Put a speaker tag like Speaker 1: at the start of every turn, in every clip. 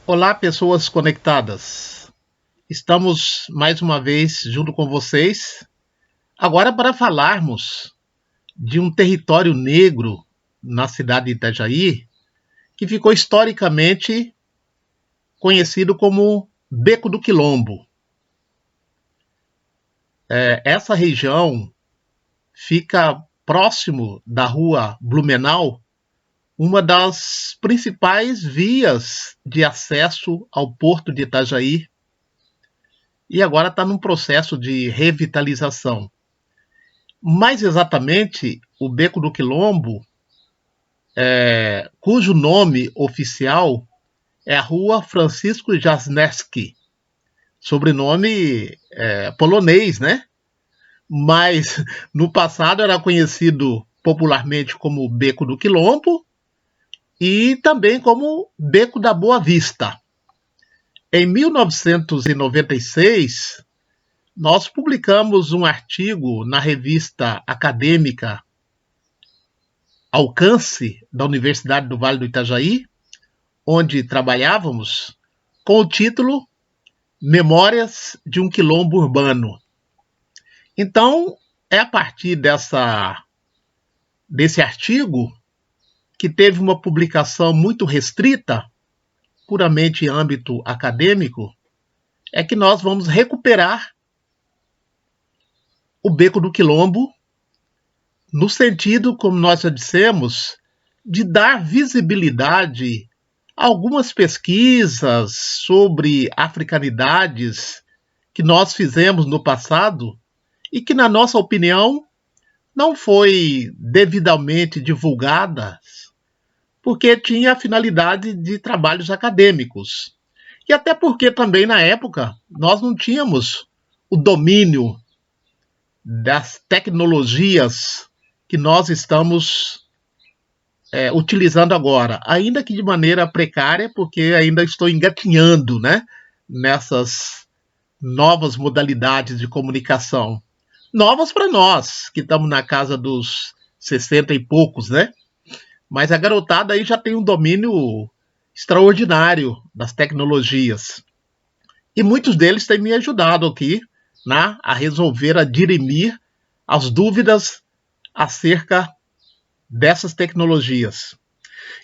Speaker 1: Olá, pessoas conectadas. Estamos mais uma vez junto com vocês, agora para falarmos de um território negro na cidade de Itajaí, que ficou historicamente conhecido como Beco do Quilombo. Essa região fica próximo da rua Blumenau, uma das principais vias de acesso ao porto de Itajaí, e agora está num processo de revitalização. Mais exatamente, o Beco do Quilombo, cujo nome oficial é a Rua Francisco Jasnewski, sobrenome polonês, né? Mas no passado era conhecido popularmente como Beco do Quilombo e também como Beco da Boa Vista. Em 1996, nós publicamos um artigo na revista acadêmica Alcance, da Universidade do Vale do Itajaí, onde trabalhávamos, com o título Memórias de um Quilombo Urbano. Então, é a partir desse artigo, que teve uma publicação muito restrita, puramente em âmbito acadêmico, é que nós vamos recuperar o Beco do Quilombo, no sentido, como nós já dissemos, de dar visibilidade a algumas pesquisas sobre africanidades que nós fizemos no passado e que, na nossa opinião, não foi devidamente divulgadas, porque tinha a finalidade de trabalhos acadêmicos. E até porque também, na época, nós não tínhamos o domínio das tecnologias que nós estamos utilizando agora, ainda que de maneira precária, porque ainda estou engatinhando, né, nessas novas modalidades de comunicação. Novas para nós, que estamos na casa dos 60 e poucos, né? Mas a garotada aí já tem um domínio extraordinário das tecnologias. E muitos deles têm me ajudado aqui, né, a resolver, a dirimir as dúvidas acerca dessas tecnologias.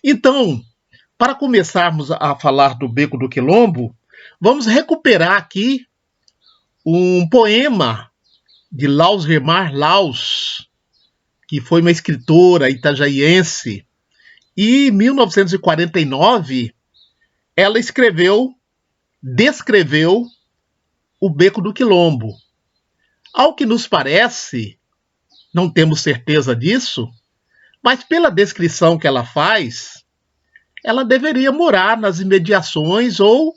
Speaker 1: Então, para começarmos a falar do Beco do Quilombo, vamos recuperar aqui um poema de Lausgemar Laus, que foi uma escritora itajaiense, e em 1949 ela descreveu o Beco do Quilombo. Ao que nos parece, não temos certeza disso, mas pela descrição que ela faz, ela deveria morar nas imediações ou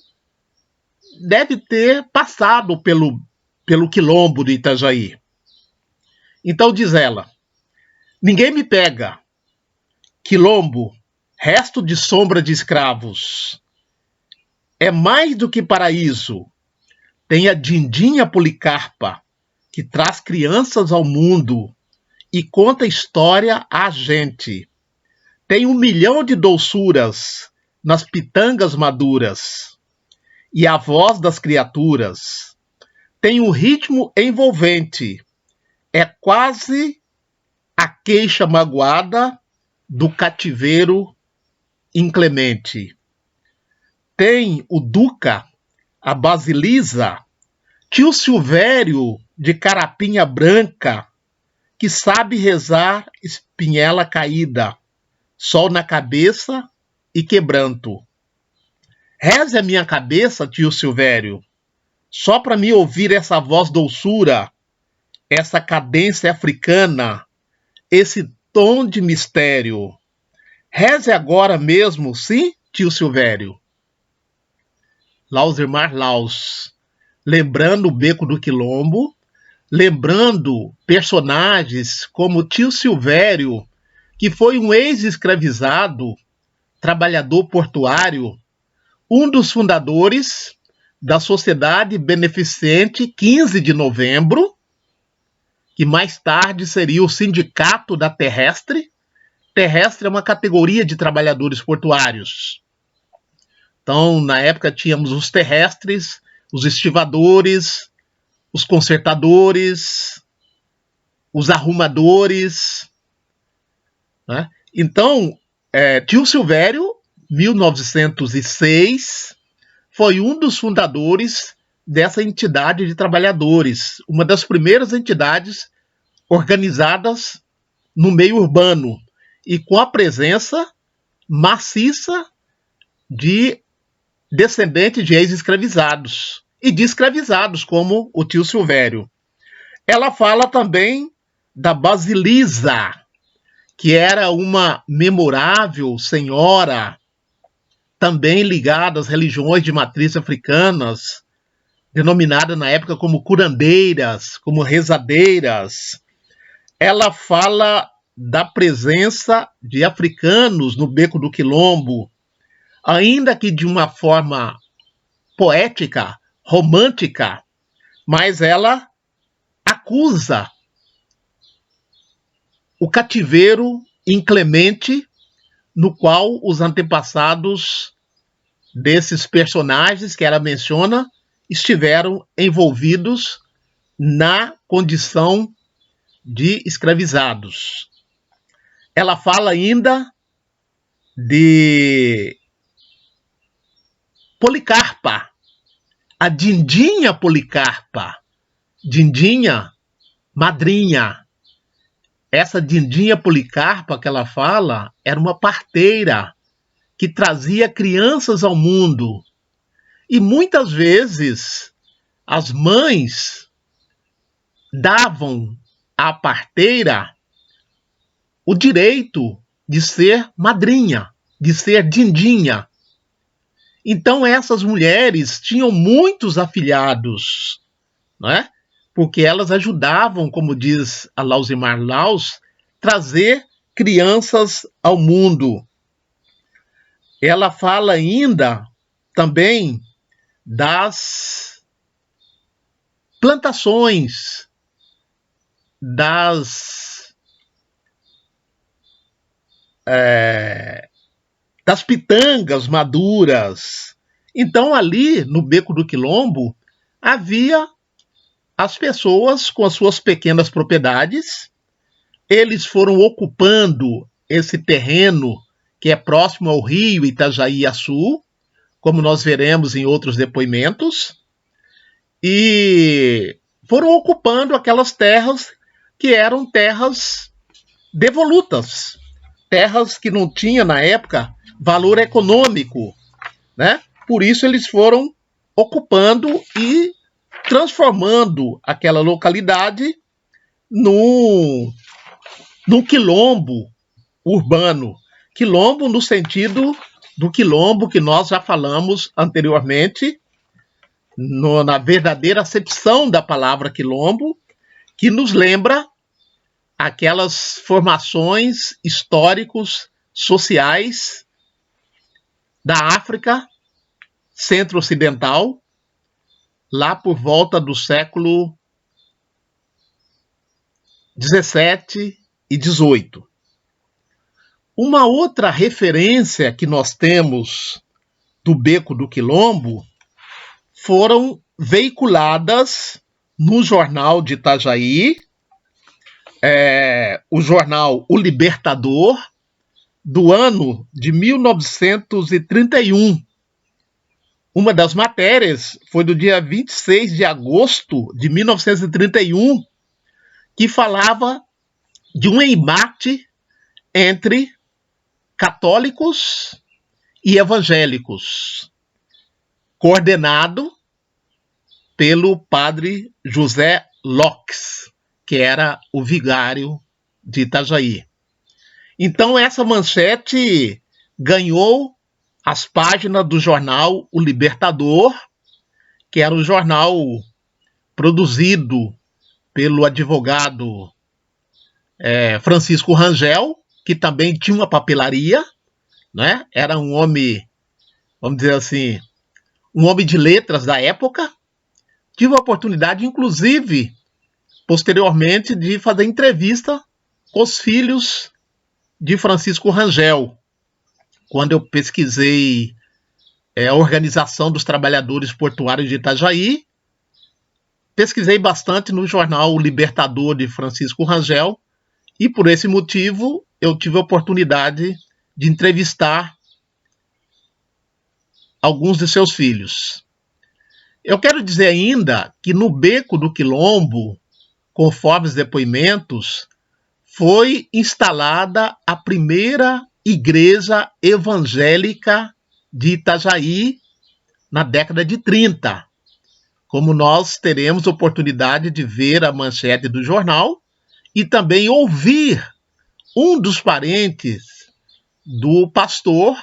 Speaker 1: deve ter passado pelo quilombo de Itajaí. Então diz ela: ninguém me pega, quilombo, resto de sombra de escravos. É mais do que paraíso. Tem a Dindinha Policarpa, que traz crianças ao mundo e conta história à gente. Tem 1 milhão de doçuras nas pitangas maduras e a voz das criaturas. Tem um ritmo envolvente. É quase a queixa magoada do cativeiro inclemente. Tem o Duca, a Basilisa, tio Silvério de carapinha branca, que sabe rezar espinhela caída, sol na cabeça e quebranto. Reze a minha cabeça, tio Silvério, só para me ouvir essa voz doçura, essa cadência africana, esse tom de mistério. Reze agora mesmo, sim, tio Silvério? Lausgemar Laus, lembrando o Beco do Quilombo, lembrando personagens como tio Silvério, que foi um ex-escravizado, trabalhador portuário, um dos fundadores da Sociedade Beneficente 15 de Novembro, que mais tarde seria o Sindicato da Terrestre. Terrestre é uma categoria de trabalhadores portuários. Então, na época, tínhamos os terrestres, os estivadores, os consertadores, os arrumadores, né? Então, tio Silvério, 1906, foi um dos fundadores dessa entidade de trabalhadores, uma das primeiras entidades organizadas no meio urbano e com a presença maciça de descendentes de ex-escravizados e de escravizados, como o tio Silvério. Ela fala também da Basilisa, que era uma memorável senhora, também ligada às religiões de matriz africanas, denominada na época como curandeiras, como rezadeiras. Ela fala da presença de africanos no Beco do Quilombo, ainda que de uma forma poética, romântica, mas ela acusa o cativeiro inclemente no qual os antepassados desses personagens que ela menciona estiveram envolvidos na condição de escravizados. Ela fala ainda de Policarpa, a Dindinha Policarpa, Dindinha, madrinha. Essa Dindinha Policarpa que ela fala era uma parteira que trazia crianças ao mundo. E muitas vezes as mães davam à parteira o direito de ser madrinha, de ser dindinha. Então essas mulheres tinham muitos afilhados, não é? Porque elas ajudavam, como diz a Lauzimar Laus, trazer crianças ao mundo. Ela fala ainda também das plantações, das pitangas maduras. Então, ali no Beco do Quilombo, havia as pessoas com as suas pequenas propriedades. Eles foram ocupando esse terreno que é próximo ao rio Itajaí-Açu, como nós veremos em outros depoimentos, e foram ocupando aquelas terras que eram terras devolutas, terras que não tinham, na época, valor econômico, né? Por isso eles foram ocupando e transformando aquela localidade num quilombo urbano. Quilombo no sentido do quilombo que nós já falamos anteriormente, na verdadeira acepção da palavra quilombo, que nos lembra aquelas formações históricos, sociais da África centro-ocidental, lá por volta do século 17 e 18. Uma outra referência que nós temos do Beco do Quilombo foram veiculadas no jornal de Itajaí, o jornal O Libertador, do ano de 1931. Uma das matérias foi do dia 26 de agosto de 1931, que falava de um embate entre católicos e evangélicos, coordenado pelo padre José Locks, que era o vigário de Itajaí. Então essa manchete ganhou as páginas do jornal O Libertador, que era um jornal produzido pelo advogado Francisco Rangel, que também tinha uma papelaria, né? Era um homem, vamos dizer assim, um homem de letras da época. Tive a oportunidade, inclusive, posteriormente, de fazer entrevista com os filhos de Francisco Rangel, quando eu pesquisei a Organização dos Trabalhadores Portuários de Itajaí. Pesquisei bastante no jornal O Libertador, de Francisco Rangel, e por esse motivo eu tive a oportunidade de entrevistar alguns de seus filhos. Eu quero dizer ainda que no Beco do Quilombo, conforme os depoimentos, foi instalada a primeira igreja evangélica de Itajaí na década de 30. Como nós teremos oportunidade de ver a manchete do jornal e também ouvir um dos parentes do pastor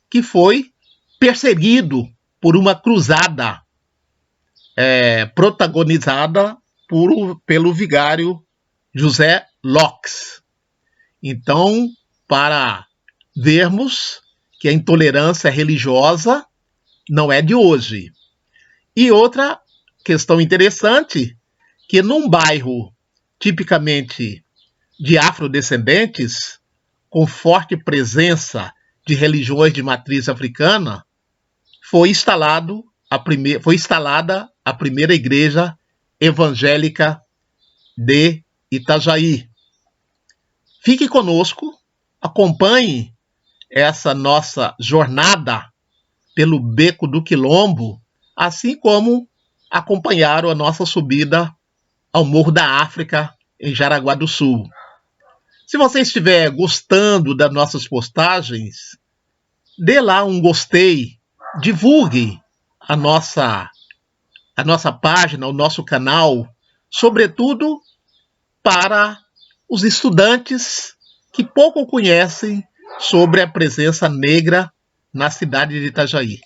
Speaker 1: que foi perseguido por uma cruzada protagonizada pelo vigário José Locks. Então, para vermos que a intolerância religiosa não é de hoje. E outra questão interessante, que num bairro tipicamente de afrodescendentes, com forte presença de religiões de matriz africana, foi instalada a primeira igreja evangélica de Itajaí. Fique conosco, acompanhe essa nossa jornada pelo Beco do Quilombo, assim como acompanharam a nossa subida ao Morro da África, em Jaraguá do Sul. Se você estiver gostando das nossas postagens, dê lá um gostei, divulgue a nossa página, o nosso canal, sobretudo para os estudantes que pouco conhecem sobre a presença negra na cidade de Itajaí.